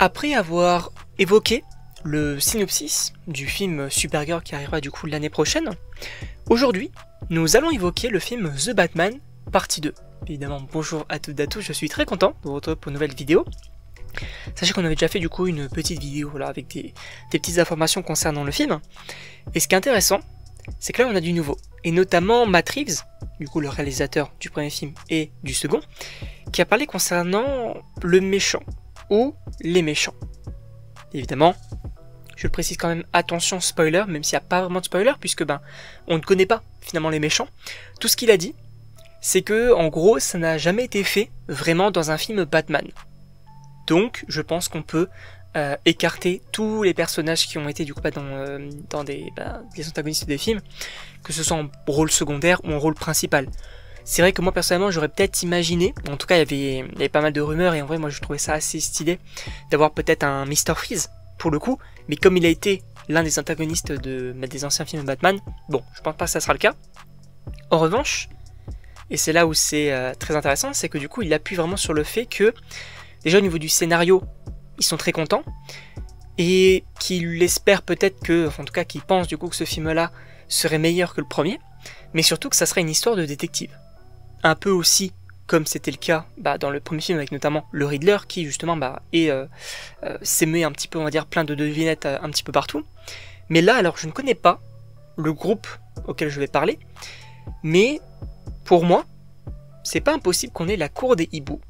Après avoir évoqué le synopsis du film Supergirl qui arrivera du coup l'année prochaine, aujourd'hui, nous allons évoquer le film The Batman, partie 2. Évidemment, bonjour à toutes et à tous, je suis très content de vous retrouver pour une nouvelle vidéo. Sachez qu'on avait déjà fait du coup une petite vidéo là, avec des petites informations concernant le film. Et ce qui est intéressant, c'est que là on a du nouveau. Et notamment Matt Reeves, du coup le réalisateur du premier film et du second, qui a parlé concernant le méchant, ou les méchants. Évidemment, je le précise quand même, attention spoiler, même s'il n'y a pas vraiment de spoiler, puisque on ne connaît pas finalement les méchants. Tout ce qu'il a dit, c'est que en gros ça n'a jamais été fait vraiment dans un film Batman. Donc je pense qu'on peut écarter tous les personnages qui ont été du coup dans des antagonistes des films, que ce soit en rôle secondaire ou en rôle principal. C'est vrai que moi personnellement j'aurais peut-être imaginé, en tout cas il y avait pas mal de rumeurs et en vrai moi je trouvais ça assez stylé d'avoir peut-être un Mr. Freeze pour le coup, mais comme il a été l'un des antagonistes des anciens films Batman, bon je pense pas que ça sera le cas. En revanche, et c'est là où c'est très intéressant, c'est que du coup il appuie vraiment sur le fait que déjà au niveau du scénario, ils sont très contents, et qu'ils espèrent peut-être que, enfin en tout cas qu'ils pensent du coup que ce film-là serait meilleur que le premier, mais surtout que ça serait une histoire de détective. Un peu aussi comme c'était le cas dans le premier film avec notamment le Riddler qui justement s'émet un petit peu, on va dire, plein de devinettes un petit peu partout. Mais là, alors je ne connais pas le groupe auquel je vais parler, mais pour moi, c'est pas impossible qu'on ait la cour des hiboux.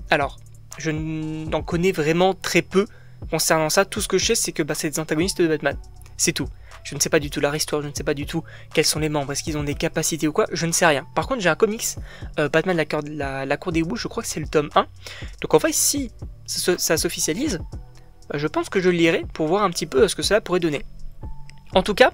Alors, je n'en connais vraiment très peu concernant ça. Tout ce que je sais, c'est que c'est des antagonistes de Batman. C'est tout. Je ne sais pas du tout leur histoire, je ne sais pas du tout quels sont les membres, est-ce qu'ils ont des capacités ou quoi, je ne sais rien. Par contre, j'ai un comics, Batman la cour des hiboux, je crois que c'est le tome 1. Donc en fait, si ça s'officialise, je pense que je le lirai pour voir un petit peu ce que cela pourrait donner. En tout cas,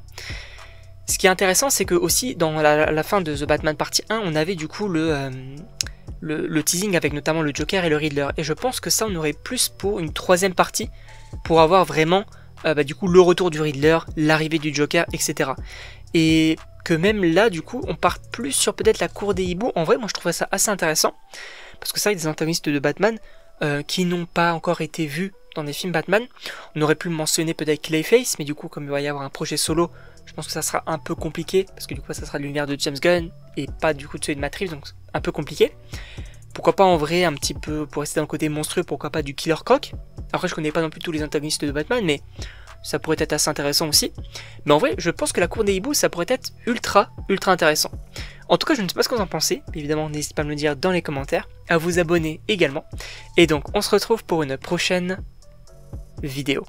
ce qui est intéressant, c'est que aussi dans la fin de The Batman partie 1, on avait du coup le teasing avec notamment le Joker et le Riddler. Et je pense que ça, on aurait plus pour une troisième partie, pour avoir vraiment du coup le retour du Riddler, l'arrivée du Joker, etc. Et que même là, du coup, on part plus sur peut-être la cour des hiboux. En vrai, moi je trouvais ça assez intéressant, parce que ça, il y a des antagonistes de Batman qui n'ont pas encore été vus dans des films Batman. On aurait pu mentionner peut-être Clayface, mais du coup, comme il va y avoir un projet solo, je pense que ça sera un peu compliqué, parce que du coup, ça sera de l'univers de James Gunn, et pas du coup de celui de Matt Reeves, donc un peu compliqué. Pourquoi pas en vrai, un petit peu, pour rester dans le côté monstrueux, pourquoi pas du Killer Croc. Après, je connais pas non plus tous les antagonistes de Batman, mais ça pourrait être assez intéressant aussi. Mais en vrai, je pense que la cour des hiboux, ça pourrait être ultra intéressant. En tout cas, je ne sais pas ce que vous en pensez. Évidemment, n'hésitez pas à me le dire dans les commentaires, à vous abonner également. Et donc, on se retrouve pour une prochaine vidéo.